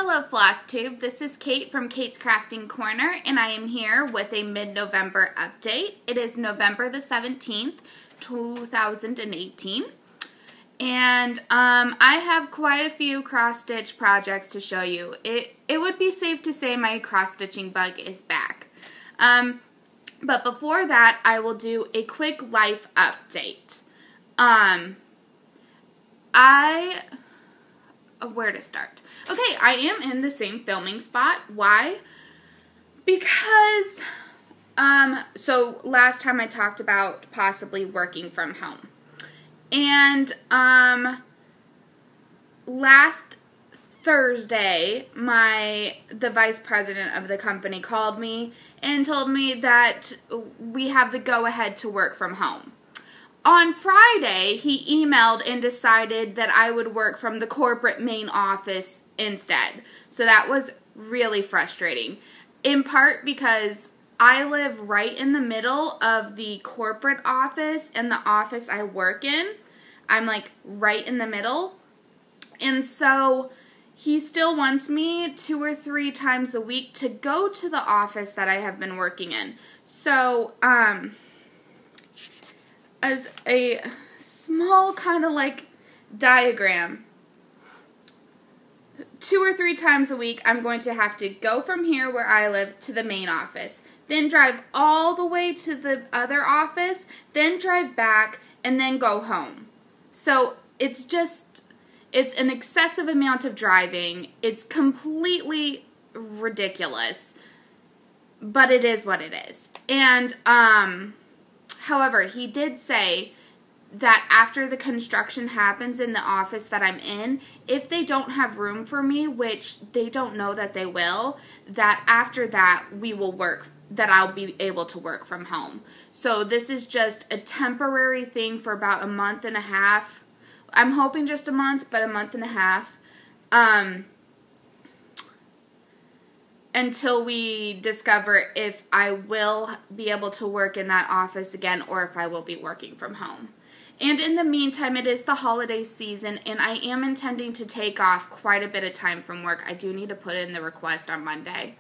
Hello Flosstube, this is Kate from Kate's Crafting Corner, and I am here with a mid-November update. It is November the 17th, 2018, and I have quite a few cross-stitch projects to show you. It would be safe to say my cross-stitching bug is back. But before that, I will do a quick life update. Where to start? Okay, I am in the same filming spot. Why? Because, so last time I talked about possibly working from home. And, last Thursday, the vice president of the company called me and told me that we have the go-ahead to work from home. On Friday, he emailed and decided that I would work from the corporate main office instead. So that was really frustrating. In part because I live right in the middle of the corporate office and the office I work in. I'm like right in the middle. And so he still wants me 2 or 3 times a week to go to the office that I have been working in. So, as a small kind of like diagram, 2 or 3 times a week I'm going to have to go from here where I live to the main office, then drive all the way to the other office, then drive back, and then go home. So it's an excessive amount of driving. It's completely ridiculous, but it is what it is. And, however, he did say that after the construction happens in the office that I'm in, if they don't have room for me, which they don't know that they will, that after that I'll be able to work from home. So this is just a temporary thing for about a month and a half. I'm hoping just a month, but a month and a half. Until we discover if I will be able to work in that office again or if I will be working from home. And in the meantime, it is the holiday season, and I am intending to take off quite a bit of time from work. I do need to put in the request on Monday.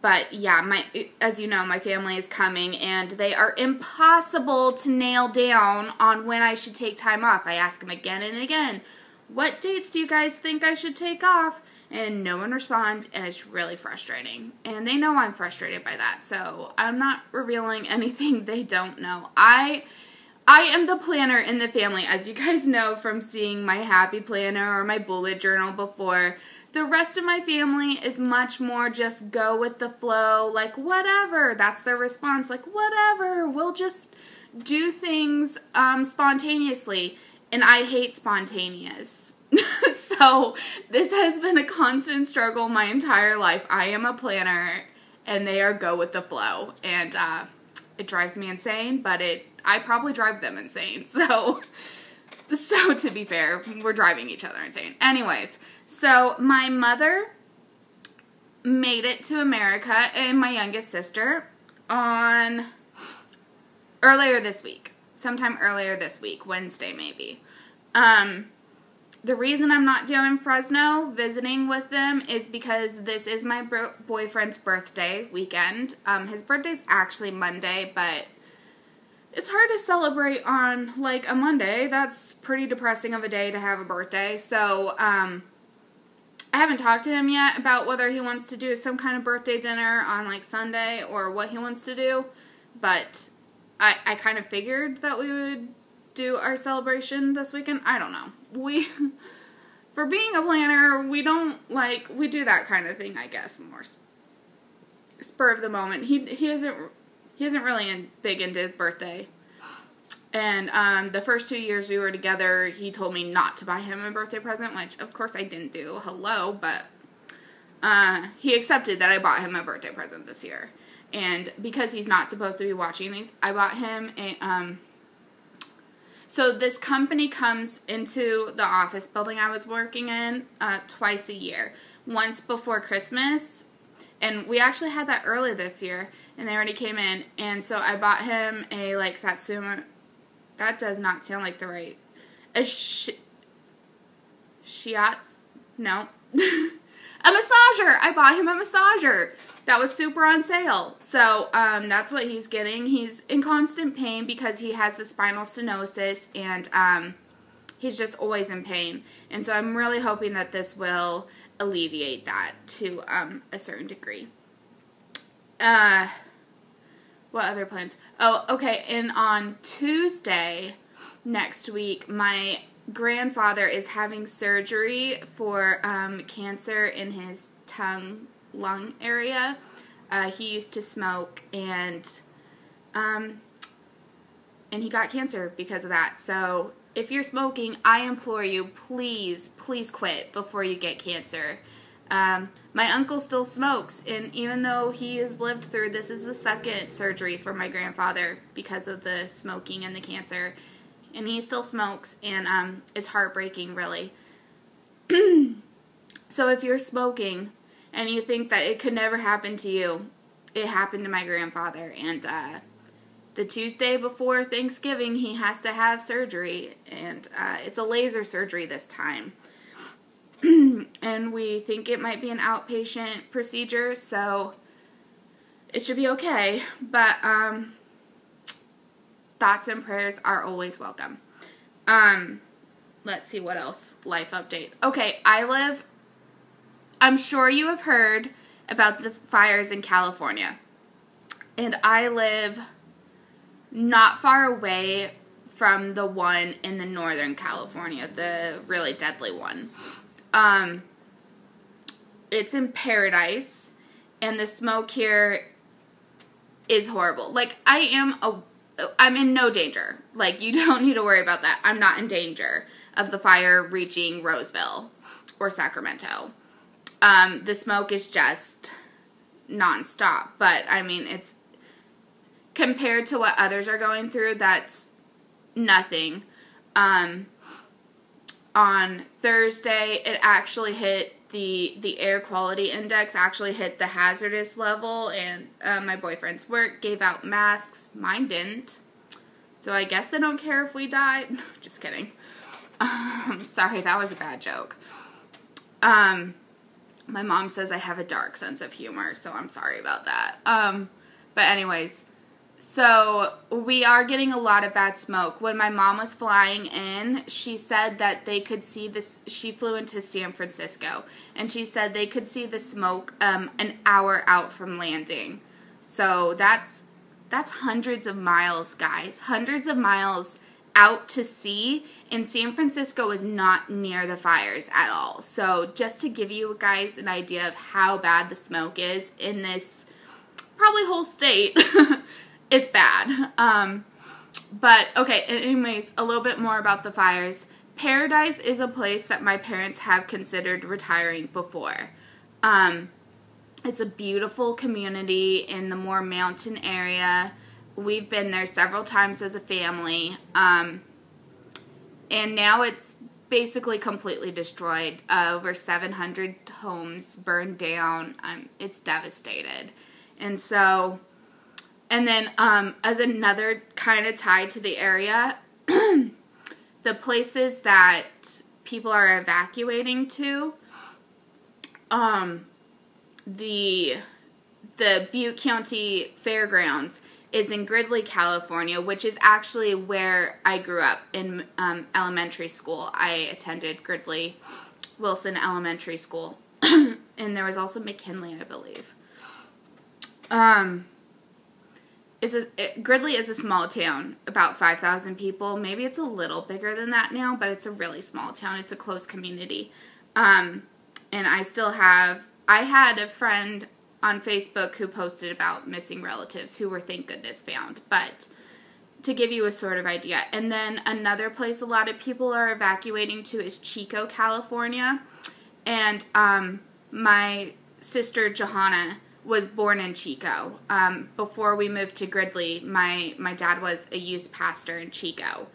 But yeah, as you know, my family is coming, and they are impossible to nail down on when I should take time off. I ask them again and again, what dates do you guys think I should take off? And no one responds, and it's really frustrating. And they know I'm frustrated by that, so I'm not revealing anything they don't know. I am the planner in the family, as you guys know from seeing my happy planner or my bullet journal before. The rest of my family is much more just go with the flow, like whatever. That's their response, like whatever. We'll just do things spontaneously, and I hate spontaneous. So this has been a constant struggle my entire life. I am a planner, and they are go with the flow, and it drives me insane, but I probably drive them insane. So to be fair, we're driving each other insane. Anyways, so my mother made it to America and my youngest sister earlier this week. Sometime earlier this week, Wednesday maybe. The reason I'm not down in Fresno visiting with them is because this is my boyfriend's birthday weekend. His birthday's actually Monday, but it's hard to celebrate on, like, a Monday. That's pretty depressing of a day to have a birthday. So, I haven't talked to him yet about whether he wants to do some kind of birthday dinner on, like, Sunday or what he wants to do. But I kind of figured that we would do our celebration this weekend. I don't know. For being a planner, we do that kind of thing, I guess, more spur of the moment. He isn't really big into his birthday. And the first 2 years we were together, he told me not to buy him a birthday present, which of course I didn't do. Hello, but he accepted that I bought him a birthday present this year. And because he's not supposed to be watching these, I bought him a so this company comes into the office building I was working in twice a year. Once before Christmas, and we actually had that early this year, and they already came in, and so I bought him a, like, Satsuma, that does not sound like the right, a shiatsu No. A massager! I bought him a massager. That was super on sale. So, that's what he's getting. He's in constant pain because he has the spinal stenosis, and, he's just always in pain. And so I'm really hoping that this will alleviate that to, a certain degree. What other plans? Oh, okay, and on Tuesday next week, my grandfather is having surgery for cancer in his lung area. He used to smoke, and he got cancer because of that. So if you're smoking, I implore you, please, please quit before you get cancer. My uncle still smokes, and even though he has lived through, this is the second surgery for my grandfather because of the smoking and the cancer, and he still smokes, and it's heartbreaking, really. So if you're smoking and you think that it could never happen to you, it happened to my grandfather, and the Tuesday before Thanksgiving, he has to have surgery, and it's a laser surgery this time. And we think it might be an outpatient procedure, so it should be okay, but thoughts and prayers are always welcome. Let's see what else. Life update. Okay, I'm sure you have heard about the fires in California, and I live not far away from the one in the Northern California, the really deadly one. It's in Paradise, and the smoke here is horrible. Like, I'm in no danger. Like, you don't need to worry about that. I'm not in danger of the fire reaching Roseville or Sacramento. The smoke is just nonstop, but, I mean, it's compared to what others are going through, that's nothing. On Thursday, it actually hit the air quality index actually hit the hazardous level, and my boyfriend's work gave out masks. Mine didn't. So I guess they don't care if we died. Just kidding. Sorry, that was a bad joke. My mom says I have a dark sense of humor, so I'm sorry about that. But anyways, so we are getting a lot of bad smoke. When my mom was flying in, she said that they could see this. She flew into San Francisco, and she said they could see the smoke an hour out from landing. So that's hundreds of miles, guys. Hundreds of miles out to sea, and San Francisco is not near the fires at all. So just to give you guys an idea of how bad the smoke is in this probably whole state, it's bad. But, okay, anyways, a little bit more about the fires. Paradise is a place that my parents have considered retiring before. It's a beautiful community in the more mountain area. We've been there several times as a family. And now it's basically completely destroyed. Over 700 homes burned down. It's devastated. And so, and then as another kind of tie to the area, the places that people are evacuating to, the Butte County Fairgrounds is in Gridley, California, which is actually where I grew up in elementary school. I attended Gridley Wilson Elementary School, and there was also McKinley, I believe. Gridley is a small town, about 5,000 people. Maybe it's a little bigger than that now, but it's a really small town. It's a close community. And I had a friend on Facebook who posted about missing relatives who were, thank goodness, found. But to give you a sort of idea. And then another place a lot of people are evacuating to is Chico, California. And my sister Johanna was born in Chico. Before we moved to Gridley, my dad was a youth pastor in Chico.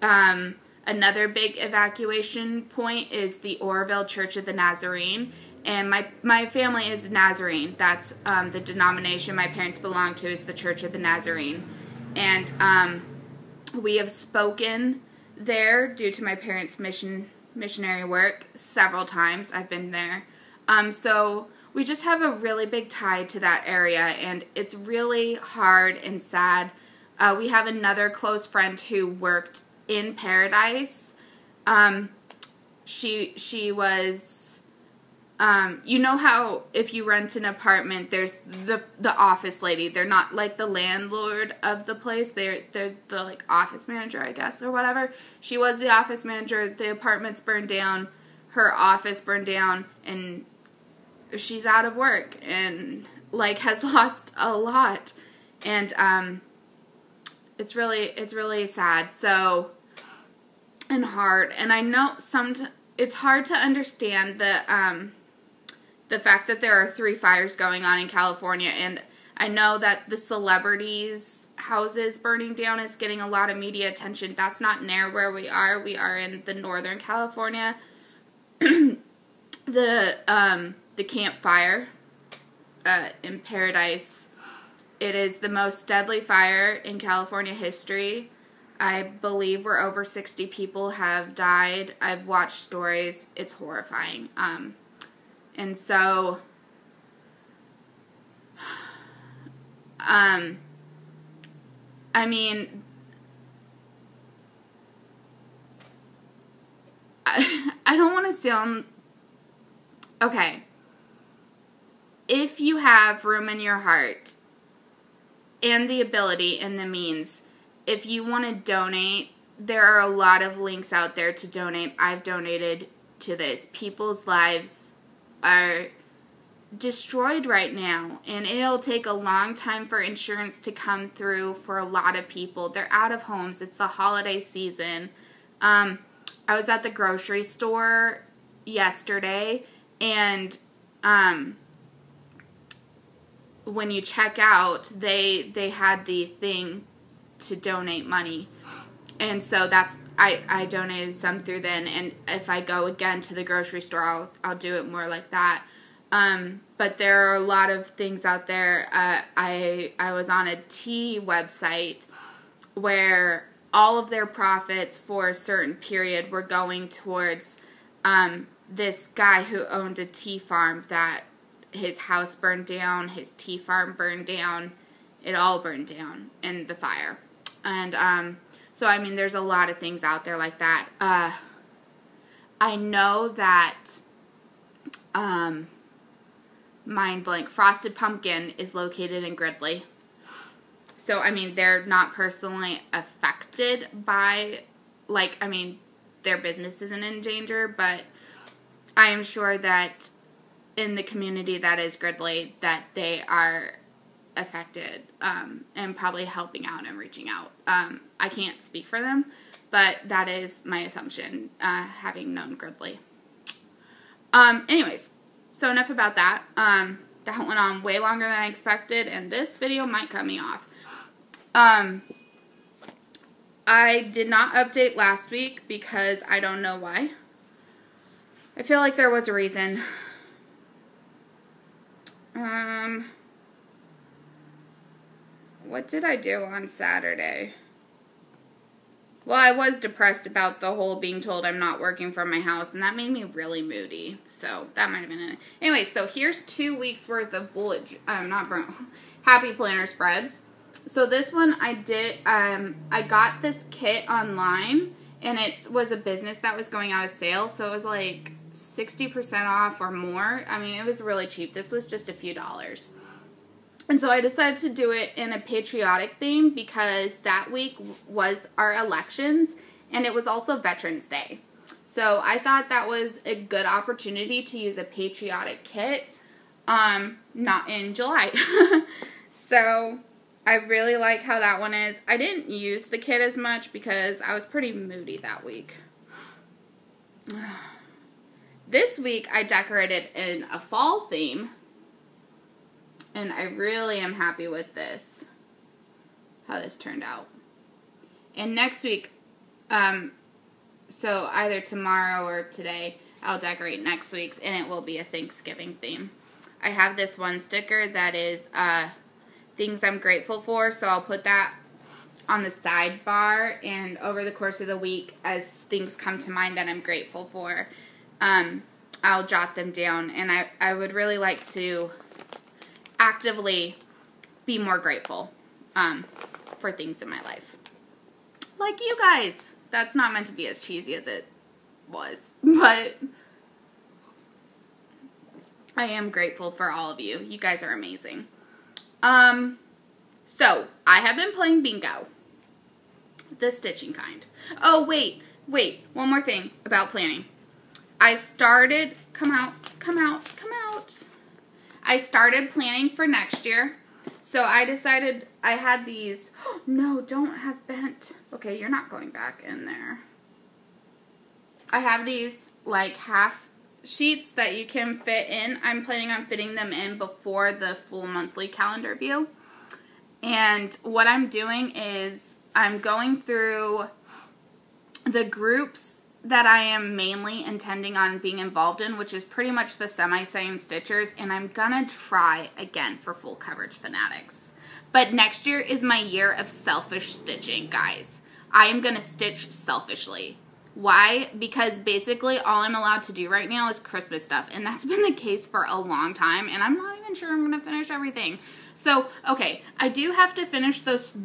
Another big evacuation point is the Oroville Church of the Nazarene. And my family is Nazarene. That's the denomination my parents belong to, is the Church of the Nazarene. And we have spoken there due to my parents' mission missionary work several times. I've been there. So we just have a really big tie to that area, and it's really hard and sad. We have another close friend who worked in Paradise. She was, you know how if you rent an apartment, there's the office lady. They're not like the landlord of the place. They're the like office manager, I guess, or whatever. She was the office manager. The apartment's burned down. Her office burned down, and she's out of work and like has lost a lot. And it's really sad. So, and hard. And I know it's hard to understand the fact that there are 3 fires going on in California, and I know that the celebrities' houses burning down is getting a lot of media attention. That's not near where we are. We are in the Northern California. The Camp Fire in Paradise. It is the most deadly fire in California history. I believe we're over 60 people have died. I've watched stories. It's horrifying. And so, I mean, I don't want to sound, okay. If you have room in your heart and the ability and the means, if you want to donate, there are a lot of links out there to donate. I've donated to this. People's lives are destroyed right now, and it'll take a long time for insurance to come through for a lot of people. They're out of homes. It's the holiday season. I was at the grocery store yesterday, and when you check out, they had the thing to donate money, and so that's I donated some through then, and if I go again to the grocery store, I'll do it more like that. But there are a lot of things out there. I was on a tea website where all of their profits for a certain period were going towards this guy who owned a tea farm that his house burned down, his tea farm burned down, it all burned down in the fire. And so, I mean, there's a lot of things out there like that. I know that, mind blank, Frosted Pumpkin is located in Gridley. So, I mean, they're not personally affected by, like, I mean, their business isn't in danger, but I am sure that in the community that is Gridley, that they are affected, and probably helping out and reaching out. I can't speak for them, but that is my assumption, having known Gridley. Anyways, so enough about that. That went on way longer than I expected, and this video might cut me off. I did not update last week because I don't know why. I feel like there was a reason. What did I do on Saturday? Well, I was depressed about the whole being told I'm not working from my house, and that made me really moody. So, that might have been it. Anyway, so here's 2 weeks worth of Happy Planner spreads. So this one I did, I got this kit online, and it was a business that was going out of sale, so it was like 60% off or more. I mean, it was really cheap. This was just a few dollars. And so I decided to do it in a patriotic theme because that week was our elections, and it was also Veterans Day. So I thought that was a good opportunity to use a patriotic kit, not in July. So I really like how that one is. I didn't use the kit as much because I was pretty moody that week. This week I decorated in a fall theme, and I really am happy with this, how this turned out. And next week, so either tomorrow or today, I'll decorate next week's, and it will be a Thanksgiving theme. I have this one sticker that is things I'm grateful for, so I'll put that on the sidebar, and over the course of the week, as things come to mind that I'm grateful for, I'll jot them down, and I would really like to actively be more grateful for things in my life. Like you guys. That's not meant to be as cheesy as it was, but I am grateful for all of you. You guys are amazing. So, I have been playing bingo. The stitching kind. Oh, wait. One more thing about planning. I started, come out. I started planning for next year. So I decided I had these, no, don't have bent. Okay, you're not going back in there. I have these like half sheets that you can fit in. I'm planning on fitting them in before the full monthly calendar view. And what I'm doing is I'm going through the groups that I am mainly intending on being involved in, which is pretty much the semi-sewn stitchers, and I'm gonna try again for full coverage fanatics. But next year is my year of selfish stitching, guys. I am gonna stitch selfishly. Why? Because basically all I'm allowed to do right now is Christmas stuff, and that's been the case for a long time, and I'm not even sure I'm gonna finish everything. So, okay, I do have to finish those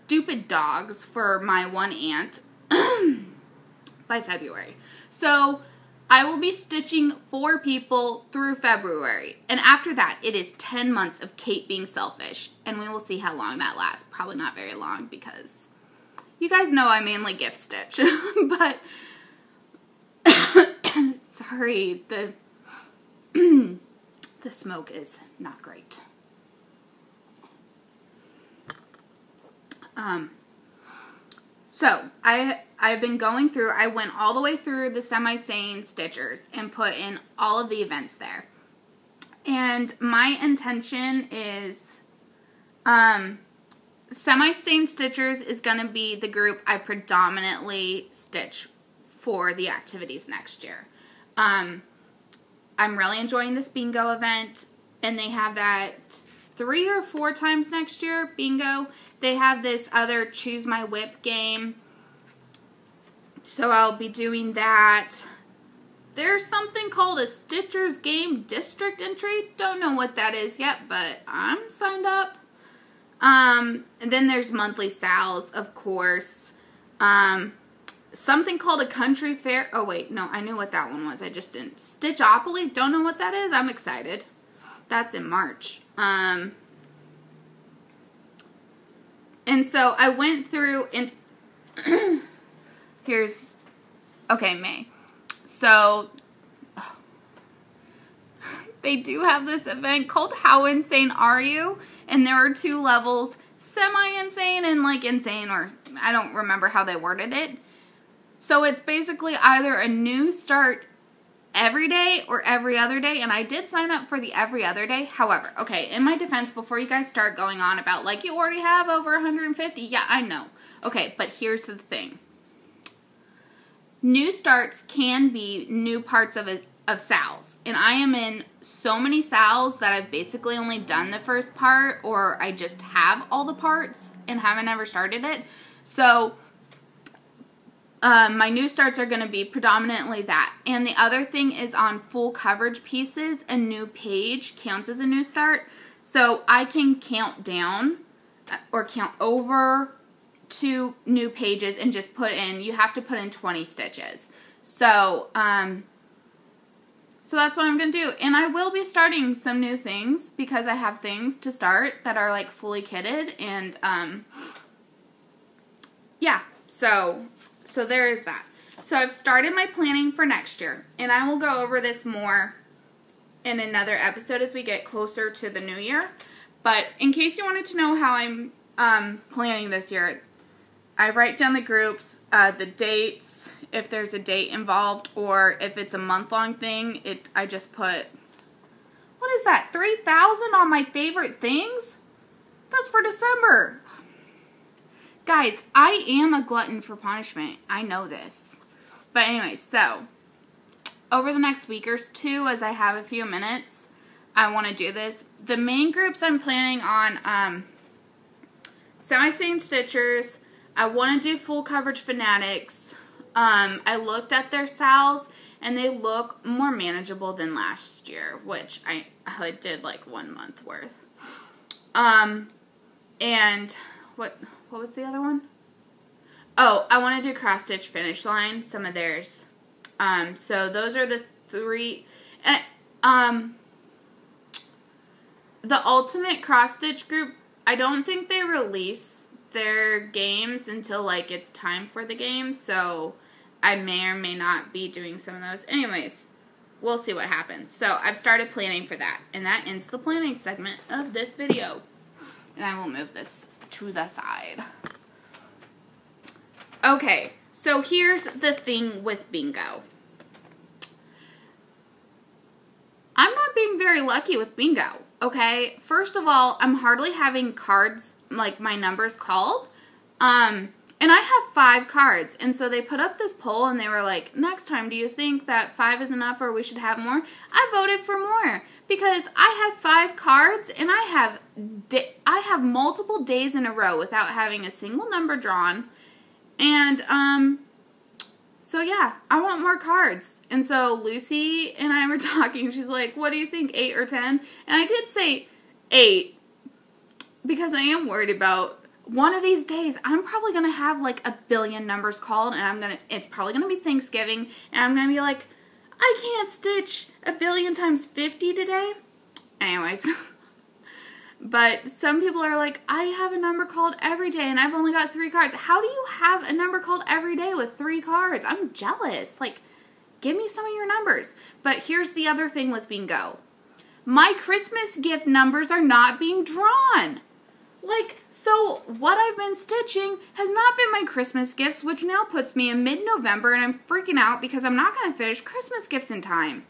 stupid dogs for my one aunt by February. So I will be stitching 4 people through February. And after that, it is 10 months of Kate being selfish. And we will see how long that lasts. Probably not very long because you guys know I mainly gift stitch. But, sorry, the smoke is not great. So, I've been going through, I went all the way through the semi-sewn stitchers and put in all of the events there. And my intention is, semi-sewn stitchers is going to be the group I predominantly stitch for the activities next year. I'm really enjoying this bingo event, and they have that 3 or 4 times next year, bingo. They have this other Choose My Whip game, so I'll be doing that. There's something called a Stitcher's Game District Entry. Don't know what that is yet, but I'm signed up. And then there's monthly sales, of course. Something called a Country Fair. Oh, wait, no, I knew what that one was. I just didn't. Stitchopoly, don't know what that is. I'm excited. That's in March. And so I went through and here's, okay, May. So they do have this event called How Insane Are You? And there are 2 levels, semi-insane and like insane, or I don't remember how they worded it. So it's basically either a new start every day or every other day, and I did sign up for the every other day. However, okay, in my defense, before you guys start going on about, like, you already have over 150, yeah, I know. Okay, but here's the thing. New starts can be new parts of SALs, and I am in so many SALs that I've basically only done the first part, or I just have all the parts and haven't ever started it. So my new starts are going to be predominantly that. And the other thing is on full coverage pieces, a new page counts as a new start. So I can count down or count over 2 new pages and just put in, you have to put in 20 stitches. So, so that's what I'm going to do. And I will be starting some new things because I have things to start that are like fully kitted. And, yeah, so there is that. So I've started my planning for next year, and I will go over this more in another episode as we get closer to the new year. But in case you wanted to know how I'm planning this year, I write down the groups, the dates, if there's a date involved, or if it's a month-long thing, I just put, what is that, 3,000 on my favorite things? That's for December. Guys, I am a glutton for punishment. I know this. But anyway, so over the next week or 2, as I have a few minutes, I want to do this. The main groups I'm planning on, semi-sewn stitchers, I want to do full coverage Fanatics. I looked at their sales, and they look more manageable than last year, which I did like 1 month worth. And what was the other one? Oh, I want to do Cross Stitch Finish Line, some of theirs. So those are the 3. The Ultimate Cross Stitch group, I don't think they release their games until like it's time for the game, so I may or may not be doing some of those. Anyways, we'll see what happens. So I've started planning for that, and that ends the planning segment of this video. And I will move this to the side. Okay, so here's the thing with bingo. I'm not being very lucky with bingo, okay? First of all, I'm hardly having cards, like my numbers called. And I have 5 cards. And so they put up this poll and they were like, next time, do you think that 5 is enough or we should have more? I voted for more because I have 5 cards and I have multiple days in a row without having a single number drawn. And, so yeah, I want more cards. And so Lucy and I were talking. She's like, what do you think, 8 or 10? And I did say 8 because I am worried about one of these days. I'm probably going to have like a billion numbers called, and it's probably going to be Thanksgiving, and I'm going to be like, I can't stitch a billion times 50 today. Anyways. But some people are like, I have a number called every day and I've only got 3 cards. How do you have a number called every day with 3 cards? I'm jealous. Like, give me some of your numbers. But here's the other thing with bingo. My Christmas gift numbers are not being drawn. Like, so what I've been stitching has not been my Christmas gifts, which now puts me in mid-November, and I'm freaking out because I'm not going to finish Christmas gifts in time.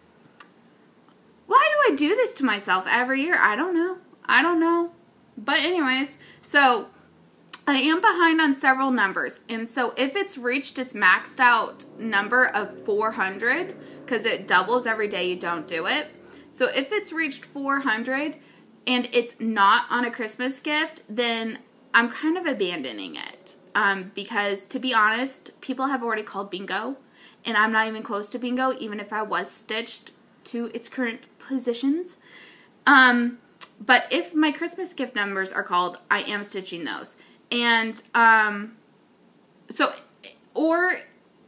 Why do I do this to myself every year? I don't know. But anyways, so I am behind on several numbers. And so if it's reached its maxed out number of 400, because it doubles every day you don't do it. So if it's reached 400 and it's not on a Christmas gift, then I'm kind of abandoning it. Because to be honest, people have already called bingo. And I'm not even close to bingo, even if I was stitched to its current positions. But if my Christmas gift numbers are called, I am stitching those. And, or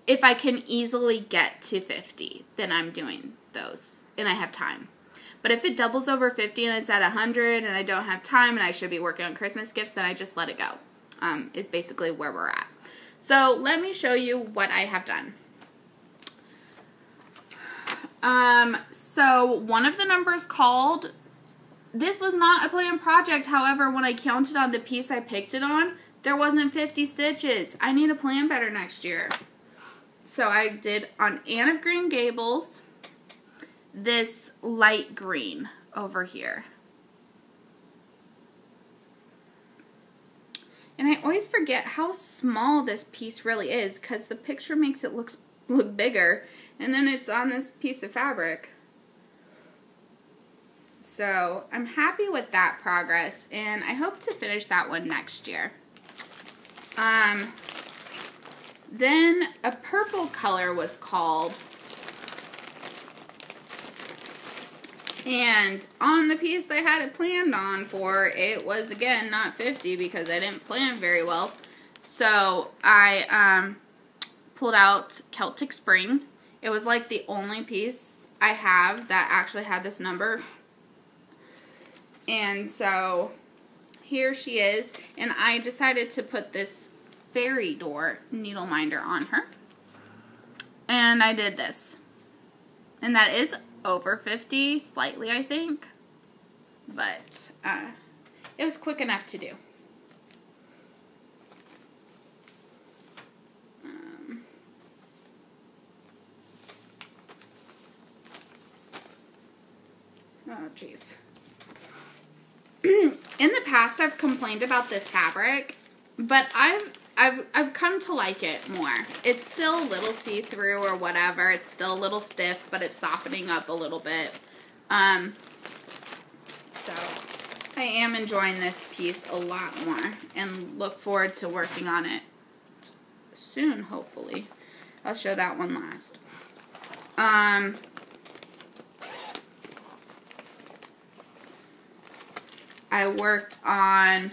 if I can easily get to 50, then I'm doing those. And I have time. But if it doubles over 50 and it's at 100 and I don't have time and I should be working on Christmas gifts, then I just let it go. Is basically where we're at. So let me show you what I have done. So one of the numbers called, this was not a planned project. However, when I counted on the piece I picked it on, there wasn't 50 stitches. I need to plan better next year. So I did on Anne of Green Gables, this light green over here. And I always forget how small this piece really is because the picture makes it look bigger. And then it's on this piece of fabric. So I'm happy with that progress, and I hope to finish that one next year. Then a purple color was called, and on the piece I had it planned on for, it was again not 50 because I didn't plan very well. So I pulled out Celtic Spring. It was like the only piece I have that actually had this number. And so here she is, and I decided to put this fairy door needle minder on her. And I did this. And that is over 50, slightly I think. But it was quick enough to do. Oh, jeez. In the past, I've complained about this fabric, but I've come to like it more. It's still a little see-through or whatever. It's still a little stiff, but it's softening up a little bit. So I am enjoying this piece a lot more and look forward to working on it soon, hopefully. I'll show that one last. I worked on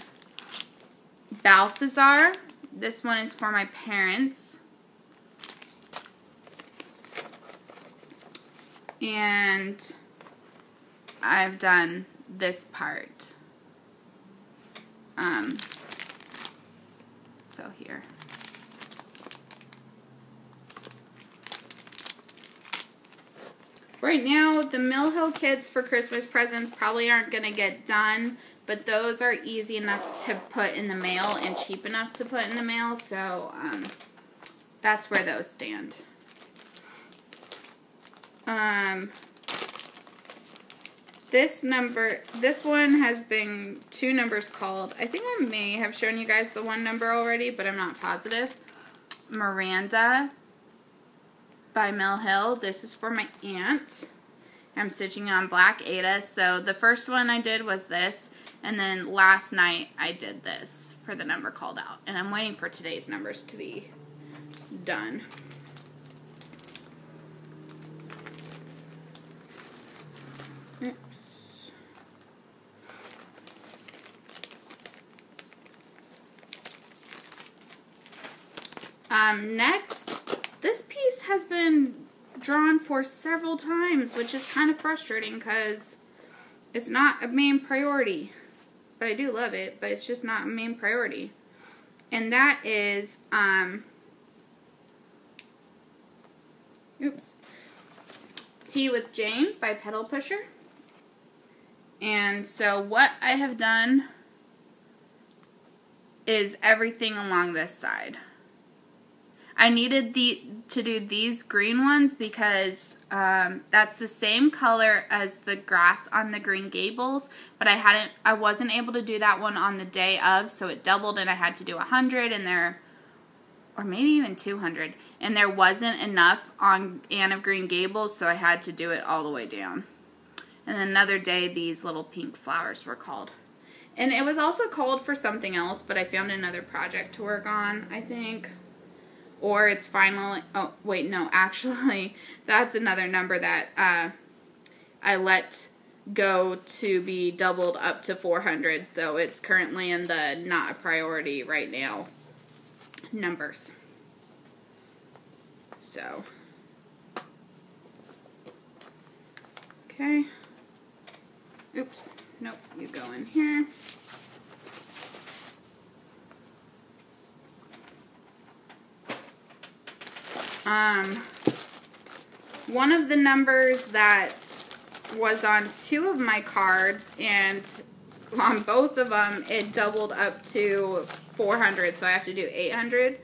Balthazar. This one is for my parents. And I've done this part. So here. Right now, the Mill Hill kits for Christmas presents probably aren't going to get done, but those are easy enough to put in the mail and cheap enough to put in the mail, so that's where those stand. This one has been 2 numbers called. I think I may have shown you guys the 1 number already, but I'm not positive. Miranda by Mill Hill. This is for my aunt. I'm stitching on Black Ada. So the first one I did was this, and then last night I did this for the number called out. And I'm waiting for today's numbers to be done. Oops. Next, this piece has been drawn for several times, which is kind of frustrating because it's not a main priority. But I do love it, but it's just not a main priority. And that is, Tea with Jane by Pedal Pusher. And so what I have done is everything along this side. I needed to do these green ones because that's the same color as the grass on the Green Gables, but I wasn't able to do that one on the day of, so it doubled and I had to do 100 and or maybe even 200, and there wasn't enough on Anne of Green Gables, so I had to do it all the way down. And then another day, these little pink flowers were called. And it was also called for something else, but I found another project to work on, I think. Or it's finally, oh, wait, no, actually, that's another number that I let go to be doubled up to 400, so it's currently in the not a priority right now numbers. So, okay. Oops, nope, you go in here. One of the numbers that was on 2 of my cards, and on both of them, it doubled up to 400, so I have to do 800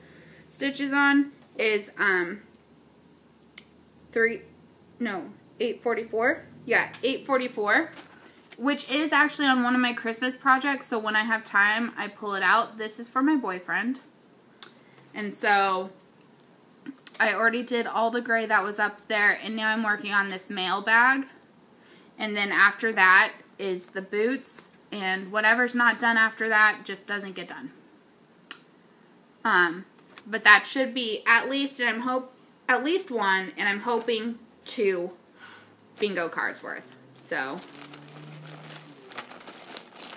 stitches on, is 844. Yeah, 844, which is actually on one of my Christmas projects, so when I have time, I pull it out. This is for my boyfriend. And so I already did all the gray that was up there, and now I'm working on this mail bag. And then after that is the boots, and whatever's not done after that just doesn't get done. But that should be at least, and at least 1, and I'm hoping 2 bingo cards worth. So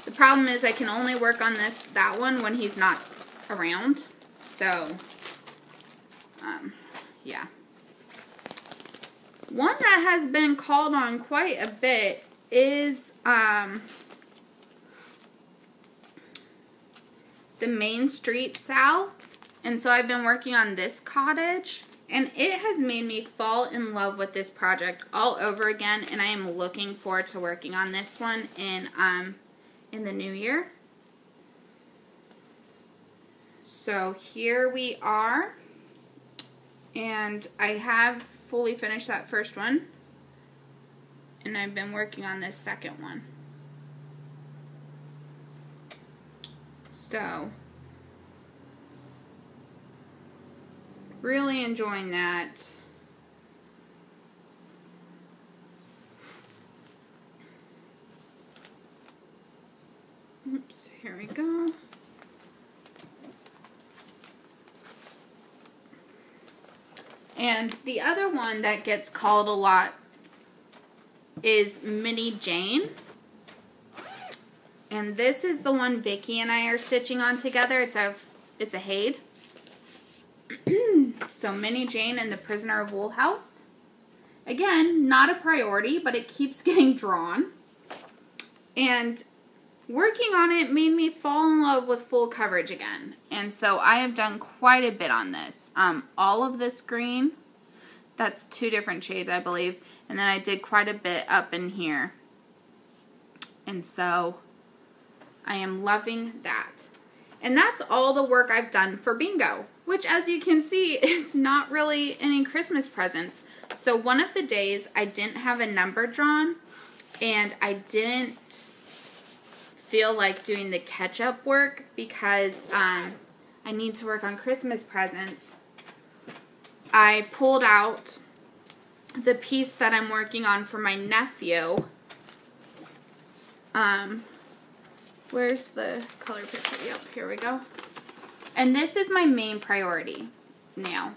the problem is I can only work on that one when he's not around. So yeah. One that has been called on quite a bit is the Main Street Sal. And so I've been working on this cottage, and it has made me fall in love with this project all over again, and I am looking forward to working on this one in the new year. So here we are. And I have fully finished that first one, and I've been working on this second one. So, really enjoying that. Oops, here we go. And the other one that gets called a lot is Mini Jane. And this is the one Vicky and I are stitching on together. It's a Haid. So Mini Jane and the Prisoner of Wool House. Again, not a priority, but it keeps getting drawn. And working on it made me fall in love with full coverage again. And so I have done quite a bit on this. All of this green, that's 2 different shades, I believe. And then I did quite a bit up in here. And so I am loving that. And that's all the work I've done for bingo, which, as you can see, is not really any Christmas presents. So one of the days I didn't have a number drawn, and I didn't feel like doing the catch-up work because I need to work on Christmas presents. I pulled out the piece that I'm working on for my nephew. Where's the color picture? Yep, here we go. And this is my main priority now.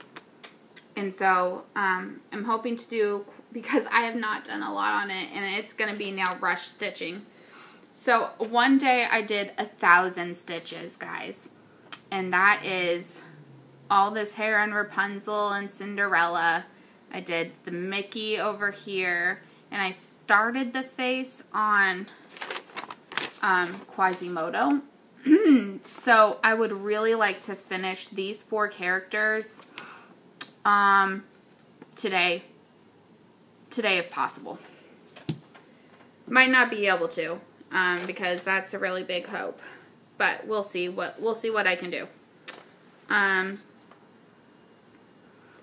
And so I'm hoping to do, because I have not done a lot on it, and it's going to be now rush stitching. So one day I did 1,000 stitches, guys. And that is all this hair on Rapunzel and Cinderella. I did the Mickey over here. And I started the face on Quasimodo. So I would really like to finish these 4 characters today if possible. Might not be able to because that's a really big hope, but we'll see what I can do.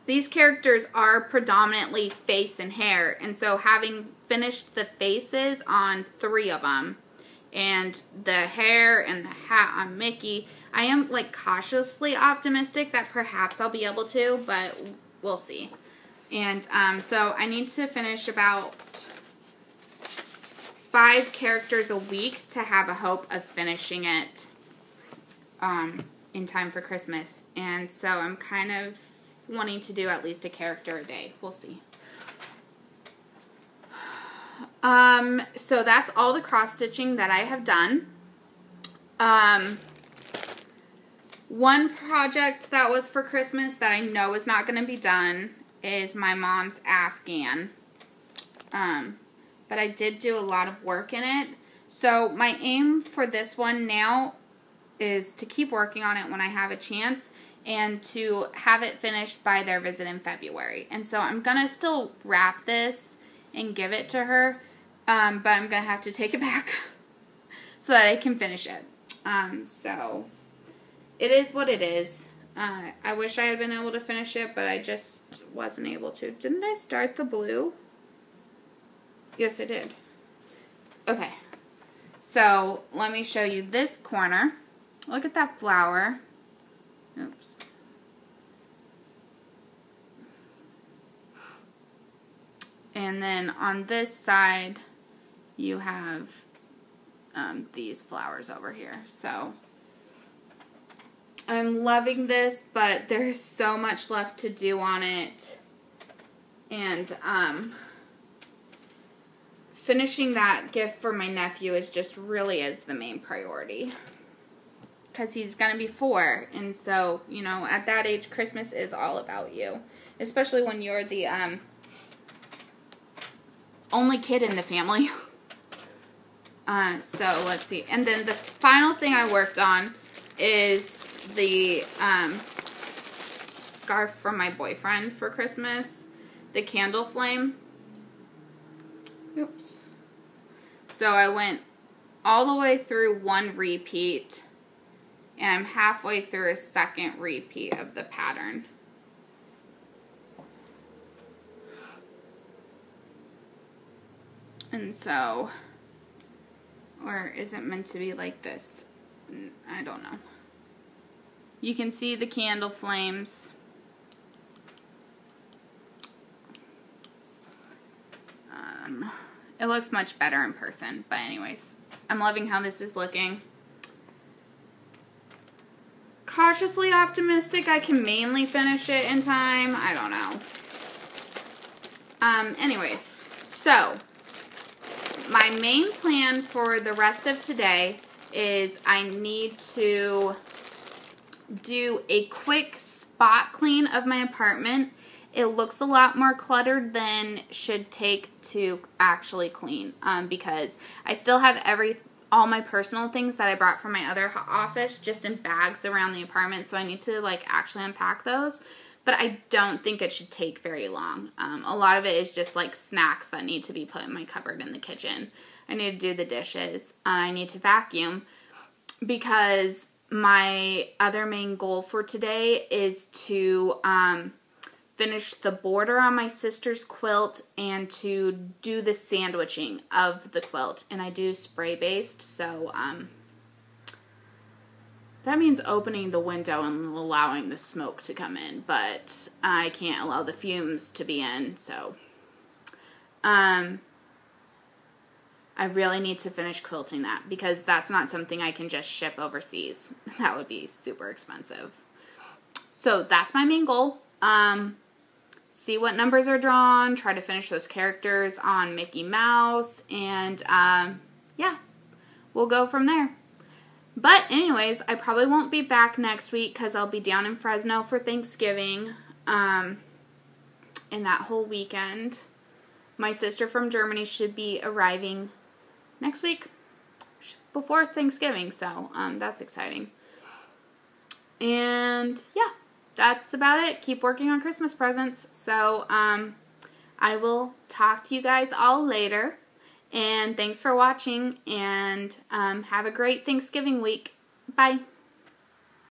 These characters are predominantly face and hair, and so having finished the faces on 3 of them and the hair and the hat on Mickey, I am like cautiously optimistic that perhaps I'll be able to, but we'll see. And so I need to finish about 5 characters a week to have a hope of finishing it in time for Christmas. And so I'm kind of wanting to do at least a character a day. We'll see. So that's all the cross stitching that I have done. One project that was for Christmas that I know is not going to be done is my mom's Afghan. But I did do a lot of work in it. So my aim for this one now is to keep working on it when I have a chance and to have it finished by their visit in February. And so I'm going to still wrap this and give it to her, but I'm going to have to take it back so that I can finish it. So it is what it is. I wish I had been able to finish it, but I just wasn't able to. Didn't I start the blue? Yes, I did. Okay. So let me show you this corner. Look at that flower. Oops. And then on this side, you have these flowers over here. So I'm loving this, but there's so much left to do on it. And finishing that gift for my nephew is just really is the main priority. Because he's going to be 4. And so, you know, at that age, Christmas is all about you. Especially when you're the only kid in the family. So, let's see. And then the final thing I worked on is the scarf from my boyfriend for Christmas. The candle flame. Oops. So I went all the way through 1 repeat. And I'm halfway through a 2nd repeat of the pattern. And so, or is it meant to be like this? I don't know. You can see the candle flames. It looks much better in person. But anyways, I'm loving how this is looking. Cautiously optimistic I can mainly finish it in time. I don't know. Anyways, so my main plan for the rest of today is I need to do a quick spot clean of my apartment. It looks a lot more cluttered than should take to actually clean, because I still have all my personal things that I brought from my other office just in bags around the apartment, so I need to like actually unpack those. But I don't think it should take very long. A lot of it is just like snacks that need to be put in my cupboard in the kitchen. I need to do the dishes. I need to vacuum, because my other main goal for today is to finish the border on my sister's quilt and to do the sandwiching of the quilt. And I do spray based, so that means opening the window and allowing the smoke to come in, but I can't allow the fumes to be in, so I really need to finish quilting that, because that's not something I can just ship overseas. That would be super expensive. So that's my main goal. See what numbers are drawn, try to finish those characters on Mickey Mouse, and yeah, we'll go from there. But anyways, I probably won't be back next week because I'll be down in Fresno for Thanksgiving, and that whole weekend. My sister from Germany should be arriving next week before Thanksgiving, so that's exciting. And yeah, that's about it. Keep working on Christmas presents. So I will talk to you guys all later. And thanks for watching, and have a great Thanksgiving week. Bye.